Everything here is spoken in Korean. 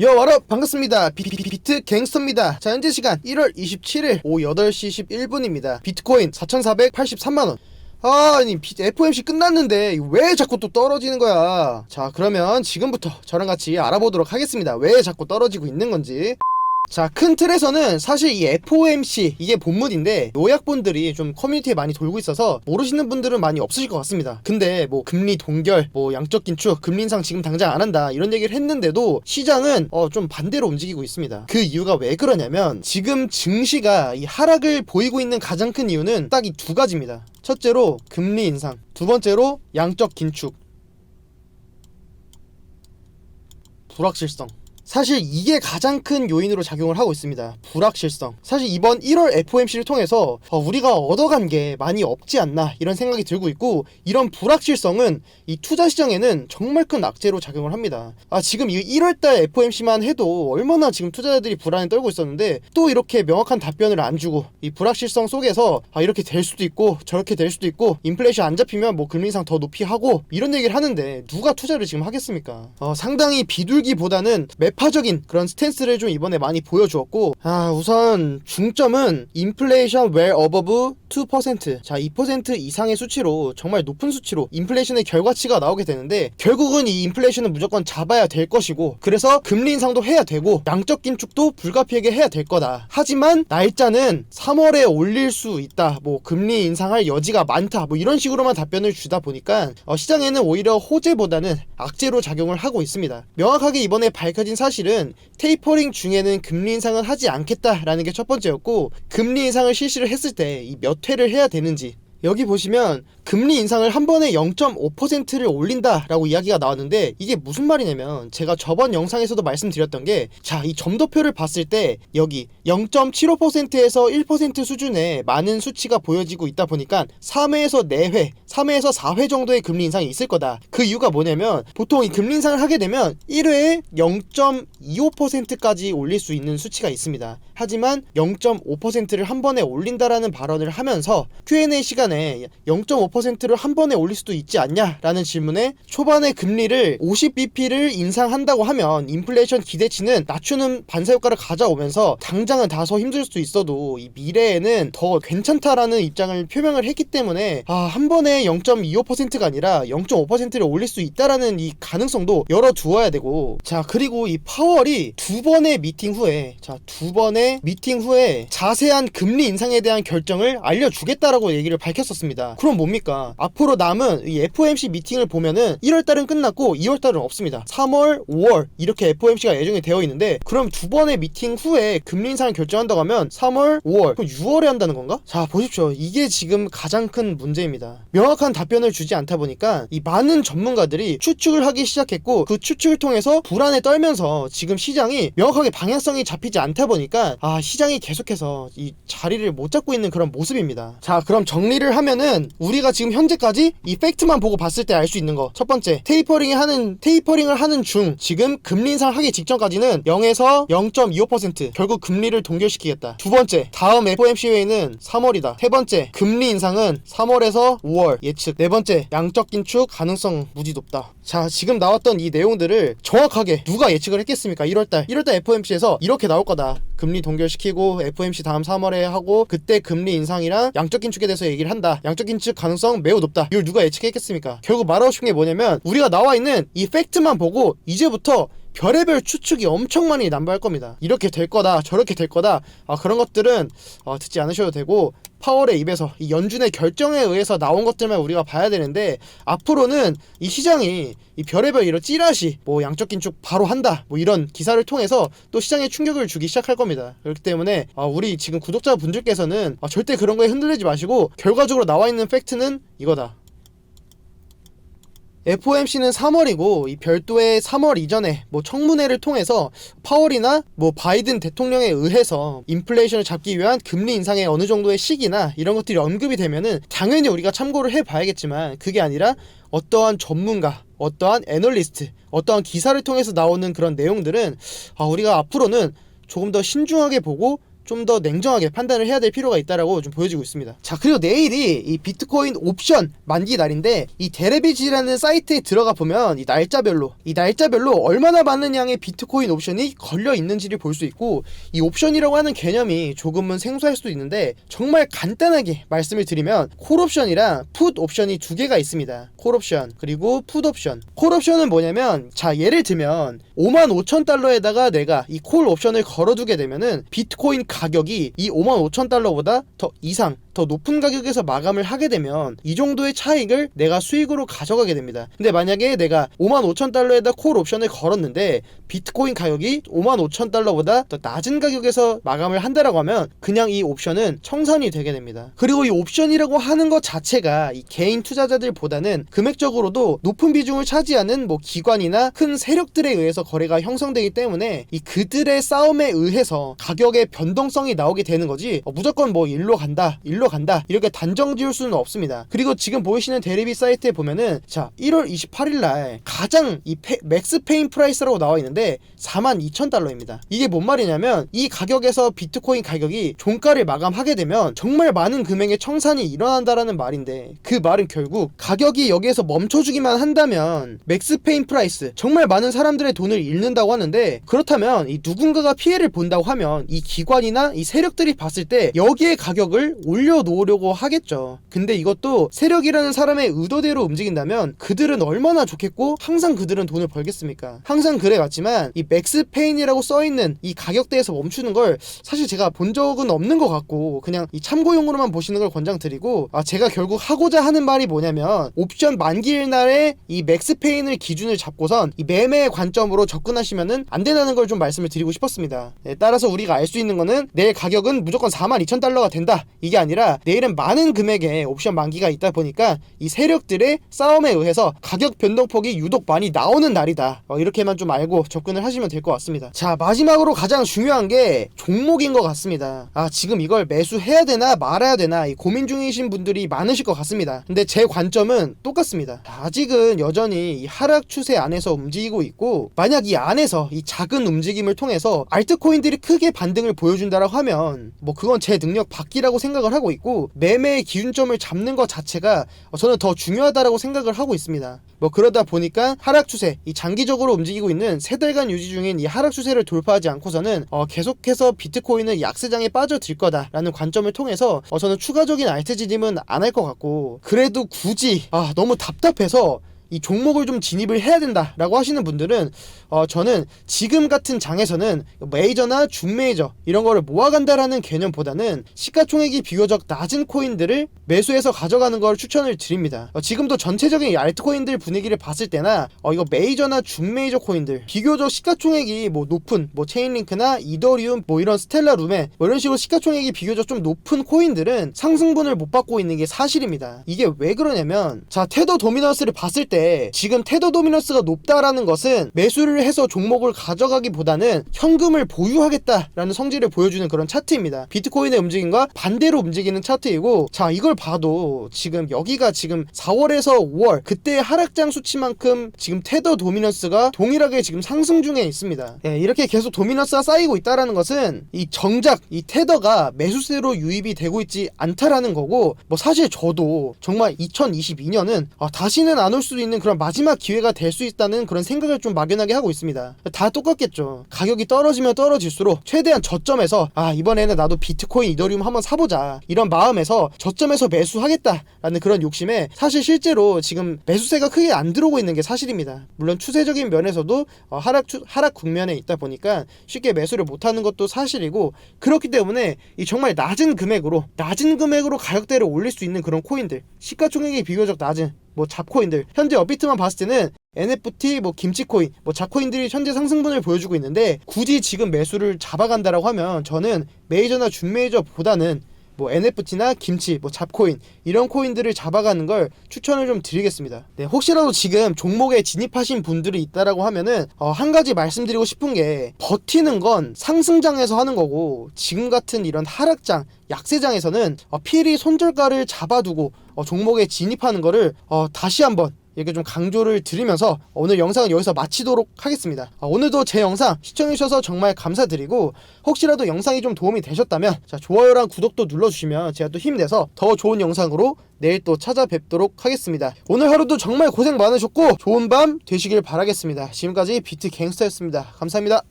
여러분 반갑습니다. 비트 갱스터입니다. 자, 현재 시간 1월 27일 오후 8시 11분입니다. 비트코인 4,483만원. 아니 FOMC 끝났는데 왜 자꾸 또 떨어지는 거야. 자, 그러면 지금부터 저랑 같이 알아보도록 하겠습니다. 왜 자꾸 떨어지고 있는 건지. 자, 큰 틀에서는 사실 이 FOMC 이게 본문인데 요약본들이 좀 커뮤니티에 많이 돌고 있어서 모르시는 분들은 많이 없으실 것 같습니다. 근데 뭐 금리 동결, 뭐 양적 긴축, 금리 인상 지금 당장 안 한다 이런 얘기를 했는데도 시장은 좀 반대로 움직이고 있습니다. 그 이유가 왜 그러냐면 지금 증시가 이 하락을 보이고 있는 가장 큰 이유는 딱 이 두 가지입니다. 첫째로 금리 인상, 두 번째로 양적 긴축, 불확실성. 사실 이게 가장 큰 요인으로 작용을 하고 있습니다. 불확실성. 사실 이번 1월 FOMC를 통해서 우리가 얻어간 게 많이 없지 않나 이런 생각이 들고 있고, 이런 불확실성은 이 투자 시장에는 정말 큰 악재로 작용을 합니다. 지금 이 1월달 FOMC만 해도 얼마나 지금 투자자들이 불안에 떨고 있었는데 또 이렇게 명확한 답변을 안 주고 이 불확실성 속에서 이렇게 될 수도 있고 저렇게 될 수도 있고 인플레이션 안 잡히면 뭐 금리 인상 더 높이 하고 이런 얘기를 하는데 누가 투자를 지금 하겠습니까? 상당히 비둘기보다는 매파적인 그런 스탠스를 좀 이번에 많이 보여주었고, 우선 중점은 인플레이션 well above 2%. 자, 2% 이상의 수치로, 정말 높은 수치로 인플레이션의 결과치가 나오게 되는데, 결국은 이 인플레이션은 무조건 잡아야 될 것이고, 그래서 금리 인상도 해야 되고 양적 긴축도 불가피하게 해야 될 거다. 하지만 날짜는 3월에 올릴 수 있다, 뭐 금리 인상할 여지가 많다, 뭐 이런 식으로만 답변을 주다 보니까 시장에는 오히려 호재보다는 악재로 작용을 하고 있습니다. 명확하게 이번에 밝혀진 사실은 테이퍼링 중에는 금리 인상은 하지 않겠다라는 게 첫 번째였고, 금리 인상을 실시를 했을 때 이 몇 회를 해야 되는지, 여기 보시면 금리 인상을 한 번에 0.5%를 올린다라고 이야기가 나왔는데, 이게 무슨 말이냐면 제가 저번 영상에서도 말씀드렸던 게, 자, 이 점도표를 봤을 때 여기 0.75%에서 1% 수준의 많은 수치가 보여지고 있다 보니까 3회에서 4회, 3회에서 4회 정도의 금리 인상이 있을 거다. 그 이유가 뭐냐면 보통 이 금리 인상을 하게 되면 1회에 0.25%까지 올릴 수 있는 수치가 있습니다. 하지만 0.5%를 한 번에 올린다라는 발언을 하면서 Q&A 시간에 0.5%를 한 번에 올릴 수도 있지 않냐라는 질문에, 초반에 금리를 50bp를 인상한다고 하면 인플레이션 기대치는 낮추는 반사효과를 가져오면서 당장은 다소 힘들 수도 있어도 이 미래에는 더 괜찮다라는 입장을 표명을 했기 때문에 한 번에 0.25%가 아니라 0.5%를 올릴 수 있다라는 이 가능성도 열어두어야 되고, 자, 그리고 이 파월이 두 번의 미팅 후에 자세한 금리 인상에 대한 결정을 알려주겠다라고 얘기를 밝혔었습니다. 그럼 뭡니까? 앞으로 남은 이 FOMC 미팅을 보면은 1월달은 끝났고 2월달은 없습니다. 3월, 5월 이렇게 FOMC가 예정이 되어 있는데, 그럼 두 번의 미팅 후에 금리 인상을 결정한다고 하면 3월, 5월, 그럼 6월에 한다는 건가? 자, 보십시오. 이게 지금 가장 큰 문제입니다. 명확한 답변을 주지 않다 보니까 이 많은 전문가들이 추측을 하기 시작했고, 그 추측을 통해서 불안에 떨면서 지금 시장이 명확하게 방향성이 잡히지 않다 보니까 시장이 계속해서 이 자리를 못 잡고 있는 그런 모습입니다. 자, 그럼 정리를 하면은 우리가 지금 현재까지 이 팩트만 보고 봤을 때 알 수 있는 거, 첫 번째, 테이퍼링을 하는 중 지금 금리 인상 하기 직전까지는 0에서 0.25% 결국 금리를 동결시키겠다. 두 번째, 다음 FOMC 회의는 3월이다. 세 번째, 금리 인상은 3월에서 5월 예측. 네 번째, 양적 긴축 가능성 무지 높다. 자, 지금 나왔던 이 내용들을 정확하게 누가 예측을 했겠습니까? 1월달 FOMC에서 이렇게 나올 거다. 금리 동결시키고 FOMC 다음 3월에 하고 그때 금리 인상이랑 양적 긴축에 대해서 얘기를 한다. 양적 긴축 가능성 매우 높다. 이걸 누가 예측했겠습니까? 결국 말하고 싶은 게 뭐냐면, 우리가 나와 있는 이 팩트만 보고 이제부터 별의별 추측이 엄청 많이 남발할 겁니다. 이렇게 될 거다, 저렇게 될 거다, 그런 것들은 듣지 않으셔도 되고, 파월의 입에서 이 연준의 결정에 의해서 나온 것들만 우리가 봐야 되는데, 앞으로는 이 시장이 이 별의별 이런 찌라시, 뭐 양적 긴축 바로 한다, 뭐 이런 기사를 통해서 또 시장에 충격을 주기 시작할 겁니다. 그렇기 때문에 우리 지금 구독자분들께서는 절대 그런 거에 흔들리지 마시고, 결과적으로 나와 있는 팩트는 이거다. FOMC는 3월이고 이 별도의 3월 이전에 뭐 청문회를 통해서 파월이나 뭐 바이든 대통령에 의해서 인플레이션을 잡기 위한 금리 인상의 어느 정도의 시기나 이런 것들이 언급이 되면은 당연히 우리가 참고를 해봐야겠지만, 그게 아니라 어떠한 전문가, 어떠한 애널리스트, 어떠한 기사를 통해서 나오는 그런 내용들은 우리가 앞으로는 조금 더 신중하게 보고 좀 더 냉정하게 판단을 해야 될 필요가 있다라고 좀 보여지고 있습니다. 자, 그리고 내일이 이 비트코인 옵션 만기 날인데 이 데레빗이라는 사이트에 들어가 보면 이 날짜별로 얼마나 많은 양의 비트코인 옵션이 걸려 있는지를 볼 수 있고, 이 옵션이라고 하는 개념이 조금은 생소할 수도 있는데 정말 간단하게 말씀을 드리면 콜 옵션이랑 풋 옵션이 두 개가 있습니다. 콜 옵션 그리고 풋 옵션. 콜 옵션은 뭐냐면, 자, 예를 들면 55,000달러에다가 내가 이 콜 옵션을 걸어두게 되면은 비트코인 가격이 이 55,000달러보다 더 높은 가격에서 마감을 하게 되면 이 정도의 차익을 내가 수익으로 가져가게 됩니다. 근데 만약에 내가 55,000달러에다 콜 옵션을 걸었는데 비트코인 가격이 55,000달러보다 더 낮은 가격에서 마감을 한다라고 하면 그냥 이 옵션은 청산이 되게 됩니다. 그리고 이 옵션이라고 하는 것 자체가 이 개인 투자자들보다는 금액적으로도 높은 비중을 차지하는 뭐 기관이나 큰 세력들에 의해서 거래가 형성되기 때문에 이 그들의 싸움에 의해서 가격의 변동성이 나오게 되는 거지, 무조건 뭐 일로 간다 이렇게 단정 지을 수는 없습니다. 그리고 지금 보이시는 데리빗 사이트에 보면은, 자, 1월 28일날 가장 이 맥스 페인 프라이스라고 나와 있는데 42,000달러입니다. 이게 뭔 말이냐면 이 가격에서 비트코인 가격이 종가를 마감하게 되면 정말 많은 금액의 청산이 일어난다라는 말인데, 그 말은 결국 가격이 여기에서 멈춰주기만 한다면 맥스 페인 프라이스, 정말 많은 사람들의 돈을 잃는다고 하는데, 그렇다면 이 누군가가 피해를 본다고 하면 이 기관이나 이 세력들이 봤을 때 여기에 가격을 올려놓으려고 하겠죠. 근데 이것도 세력이라는 사람의 의도대로 움직인다면 그들은 얼마나 좋겠고 항상 그들은 돈을 벌겠습니까? 항상 그래왔지만 이 맥스 페인이라고 써있는 이 가격대에서 멈추는 걸 사실 제가 본 적은 없는 것 같고, 그냥 이 참고용으로만 보시는 걸 권장드리고, 제가 결국 하고자 하는 말이 뭐냐면, 옵션 만기일 날에 이 맥스 페인을 기준을 잡고선 이 매매의 관점으로 접근하시면은 안 된다는 걸 좀 말씀을 드리고 싶었습니다. 따라서 우리가 알 수 있는 거는 내일 가격은 무조건 42,000달러가 된다, 이게 아니라 내일은 많은 금액의 옵션 만기가 있다 보니까 이 세력들의 싸움에 의해서 가격 변동폭이 유독 많이 나오는 날이다, 이렇게만 좀 알고 접근을 하시면 될 것 같습니다. 자, 마지막으로 가장 중요한 게 종목인 것 같습니다. 지금 이걸 매수해야 되나 말아야 되나 이 고민 중이신 분들이 많으실 것 같습니다. 근데 제 관점은 똑같습니다. 아직은 여전히 이 하락 추세 안에서 움직이고 있고, 만약 이 안에서 이 작은 움직임을 통해서 알트코인들이 크게 반등을 보여준다라고 하면 뭐 그건 제 능력 밖이라고 생각을 하고 있고, 매매의 기준점을 잡는 것 자체가 저는 더 중요하다라고 생각을 하고 있습니다. 뭐 그러다 보니까 하락 추세, 이 장기적으로 움직이고 있는 세 달간 유지 중인 이 하락 추세를 돌파하지 않고서는 계속해서 비트코인은 약세장에 빠져들 거다라는 관점을 통해서 저는 추가적인 알트 진입은 안 할 것 같고, 그래도 굳이 너무 답답해서 이 종목을 좀 진입을 해야 된다라고 하시는 분들은 저는 지금 같은 장에서는 메이저나 준메이저 이런 거를 모아간다라는 개념보다는 시가총액이 비교적 낮은 코인들을 매수해서 가져가는 걸 추천을 드립니다. 지금도 전체적인 이 알트코인들 분위기를 봤을 때나 이거 메이저나 준메이저 코인들 비교적 시가총액이 뭐 높은 뭐 체인링크나 이더리움 뭐 이런 스텔라 루멘 뭐 이런 식으로 시가총액이 비교적 좀 높은 코인들은 상승분을 못 받고 있는 게 사실입니다. 이게 왜 그러냐면, 자, 테더 도미넌스를 봤을 때 지금 테더 도미넌스가 높다라는 것은 매수를 해서 종목을 가져가기보다는 현금을 보유하겠다라는 성질을 보여주는 그런 차트입니다. 비트코인의 움직임과 반대로 움직이는 차트이고, 자, 이걸 봐도 지금 여기가 지금 4월에서 5월 그때의 하락장 수치만큼 지금 테더 도미넌스가 동일하게 지금 상승 중에 있습니다. 이렇게 계속 도미넌스가 쌓이고 있다라는 것은 이 정작 이 테더가 매수세로 유입이 되고 있지 않다라는 거고, 뭐 사실 저도 정말 2022년은 다시는 안 올 수도 있는 그런 마지막 기회가 될 수 있다는 그런 생각을 좀 막연하게 하고 있습니다. 다 똑같겠죠. 가격이 떨어지면 떨어질수록 최대한 저점에서 이번에는 나도 비트코인 이더리움 한번 사보자 이런 마음에서 저점에서 매수하겠다라는 그런 욕심에 사실 실제로 지금 매수세가 크게 안 들어오고 있는 게 사실입니다. 물론 추세적인 면에서도 하락 국면에 있다 보니까 쉽게 매수를 못하는 것도 사실이고, 그렇기 때문에 이 정말 낮은 금액으로 가격대를 올릴 수 있는 그런 코인들, 시가총액이 비교적 낮은 뭐 잡코인들, 현재 업비트만 봤을 때는 NFT, 뭐 김치코인, 뭐 잡코인들이 현재 상승분을 보여주고 있는데, 굳이 지금 매수를 잡아간다라고 하면 저는 메이저나 준메이저보다는 뭐 NFT나 김치, 뭐 잡코인 이런 코인들을 잡아가는 걸 추천을 좀 드리겠습니다. 혹시라도 지금 종목에 진입하신 분들이 있다라고 하면은 한 가지 말씀드리고 싶은 게, 버티는 건 상승장에서 하는 거고 지금 같은 이런 하락장, 약세장에서는 필히 손절가를 잡아두고 종목에 진입하는 거를 다시 한번 이렇게 좀 강조를 드리면서 오늘 영상은 여기서 마치도록 하겠습니다. 오늘도 제 영상 시청해주셔서 정말 감사드리고, 혹시라도 영상이 좀 도움이 되셨다면 좋아요랑 구독도 눌러주시면 제가 또 힘내서 더 좋은 영상으로 내일 또 찾아뵙도록 하겠습니다. 오늘 하루도 정말 고생 많으셨고 좋은 밤 되시길 바라겠습니다. 지금까지 비트갱스터였습니다. 감사합니다.